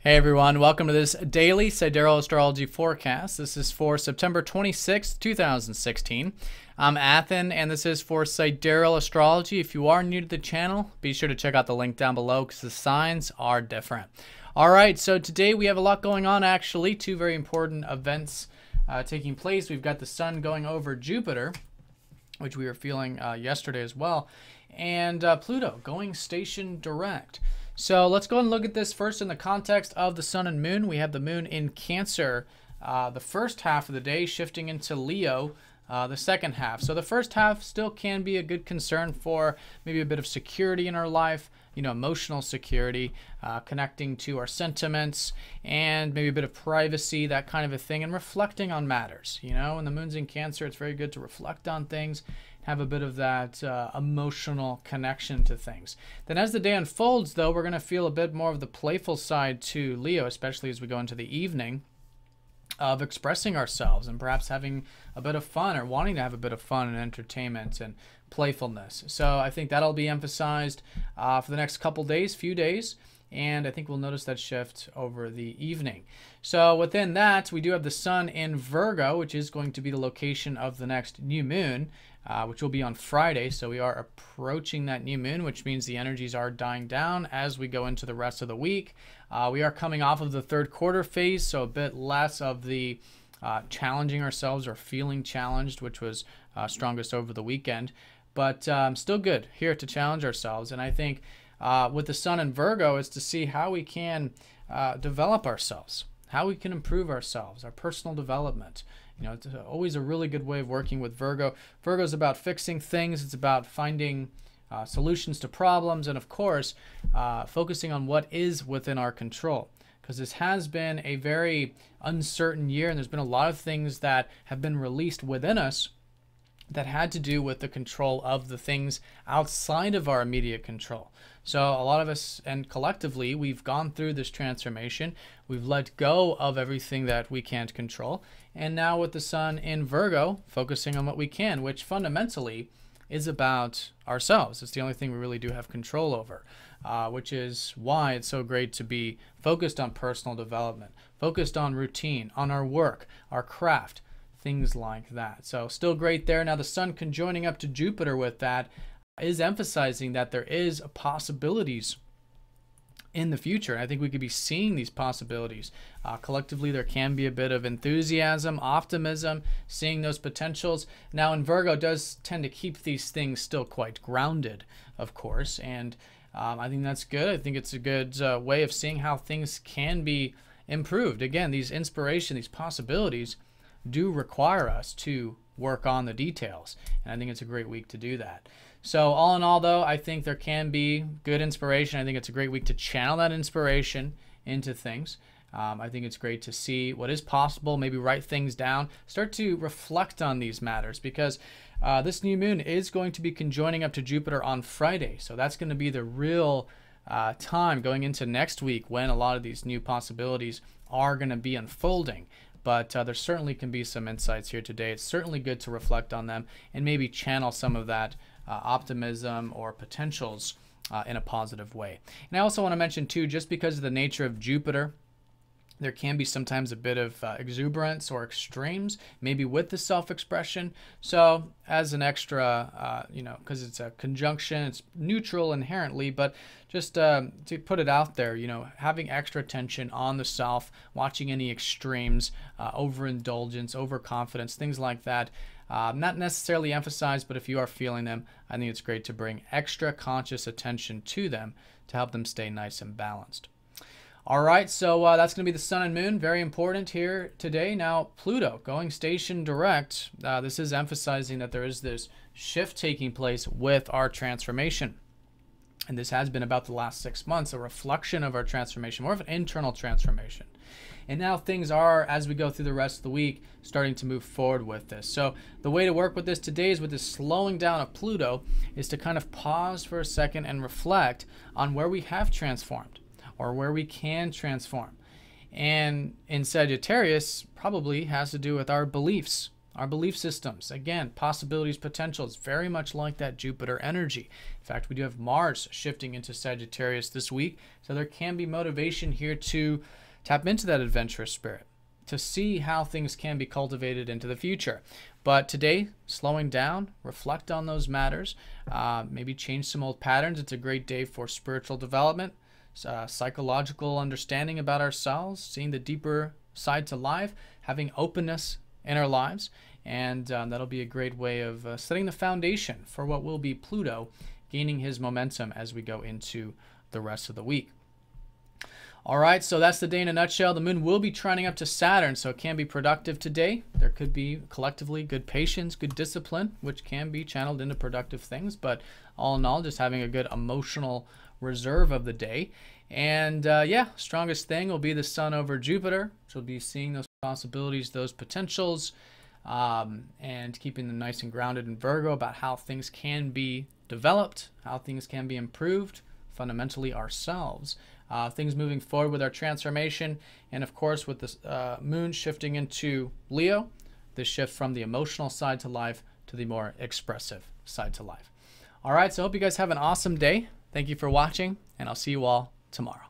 Hey everyone, welcome to this daily Sidereal Astrology forecast. This is for September 26th, 2016. I'm Athen, and this is for Sidereal Astrology. If you are new to the channel, be sure to check out the link down below because the signs are different. All right, so today we have a lot going on, actually. Two very important events taking place. We've got the sun going over Jupiter, which we were feeling yesterday as well, and Pluto going station direct. So let's go and look at this first in the context of the sun and moon. We have the moon in Cancer the first half of the day, shifting into Leo the second half. So the first half still can be a good concern for maybe a bit of security in our life, emotional security, connecting to our sentiments, and maybe a bit of privacy, that kind of a thing, and reflecting on matters. When the moon's in Cancer, it's very good to reflect on things, have a bit of that emotional connection to things. Then as the day unfolds, though, we're going to feel a bit more of the playful side to Leo, especially as we go into the evening, of expressing ourselves and perhaps having a bit of fun or wanting to have a bit of fun and entertainment and playfulness. So I think that'll be emphasized for the next few days. And I think we'll notice that shift over the evening. So within that, we do have the sun in Virgo, which is going to be the location of the next new moon, which will be on Friday. So we are approaching that new moon, which means the energies are dying down as we go into the rest of the week. We are coming off of the third quarter phase, so a bit less of the challenging ourselves or feeling challenged, which was strongest over the weekend. But still good here to challenge ourselves. And I think with the sun in Virgo is to see how we can develop ourselves, how we can improve ourselves, our personal development. It's always a really good way of working with Virgo. Virgo is about fixing things. It's about finding solutions to problems, and of course, focusing on what is within our control. Because this has been a very uncertain year, and there's been a lot of things that have been released within us that had to do with the control of the things outside of our immediate control. So a lot of us, and collectively, we've gone through this transformation. We've let go of everything that we can't control. And now with the sun in Virgo, focusing on what we can, which fundamentally is about ourselves. It's the only thing we really do have control over, which is why it's so great to be focused on personal development, focused on routine, on our work, our craft, things like that. So still great there. Now the sun conjoining up to Jupiter with that is emphasizing that there is possibilities in the future. I think we could be seeing these possibilities. Collectively, there can be a bit of enthusiasm, optimism, seeing those potentials. Now in Virgo does tend to keep these things still quite grounded, of course, and I think that's good. I think it's a good way of seeing how things can be improved. Again, these inspiration, these possibilities do require us to work on the details, and I think it's a great week to do that. So all in all, though, I think there can be good inspiration. I think it's a great week to channel that inspiration into things. I think it's great to see what is possible, maybe write things down, start to reflect on these matters, because this new moon is going to be conjoining up to Jupiter on Friday. So that's going to be the real time going into next week when a lot of these new possibilities are going to be unfolding. But there certainly can be some insights here today. It's certainly good to reflect on them and maybe channel some of that optimism or potentials in a positive way. And I also want to mention too, just because of the nature of Jupiter, there can be sometimes a bit of exuberance or extremes, maybe with the self-expression. So as an extra, because it's a conjunction, it's neutral inherently, but just to put it out there, having extra attention on the self, watching any extremes, overindulgence, overconfidence, things like that. Not necessarily emphasized, but if you are feeling them, I think it's great to bring extra conscious attention to them to help them stay nice and balanced. All right, so that's going to be the sun and moon, very important here today. Now, Pluto going station direct. This is emphasizing that there is this shift taking place with our transformation. And this has been about the last 6 months, a reflection of our transformation, more of an internal transformation. And now things are, as we go through the rest of the week, starting to move forward with this. So the way to work with this today is with this slowing down of Pluto is to kind of pause for a second and reflect on where we have transformed or where we can transform. And in Sagittarius, probably has to do with our beliefs, our belief systems. Again, possibilities, potentials, very much like that Jupiter energy. In fact, we do have Mars shifting into Sagittarius this week, so there can be motivation here to tap into that adventurous spirit, to see how things can be cultivated into the future. But today, slowing down, reflect on those matters, maybe change some old patterns. It's a great day for spiritual development, psychological understanding about ourselves, seeing the deeper side to life, having openness in our lives, and that'll be a great way of setting the foundation for what will be Pluto gaining his momentum as we go into the rest of the week. All right, so that's the day in a nutshell. The moon will be trining up to Saturn, so it can be productive today. There could be collectively good patience, good discipline, which can be channeled into productive things. But all in all, just having a good emotional reserve of the day. And yeah, strongest thing will be the Sun over Jupiter. So we'll be seeing those possibilities, those potentials, and keeping them nice and grounded in Virgo about how things can be developed, how things can be improved, fundamentally ourselves. Things moving forward with our transformation, and of course with the moon shifting into Leo, this shift from the emotional side to life to the more expressive side to life. All right, so I hope you guys have an awesome day. Thank you for watching, and I'll see you all tomorrow.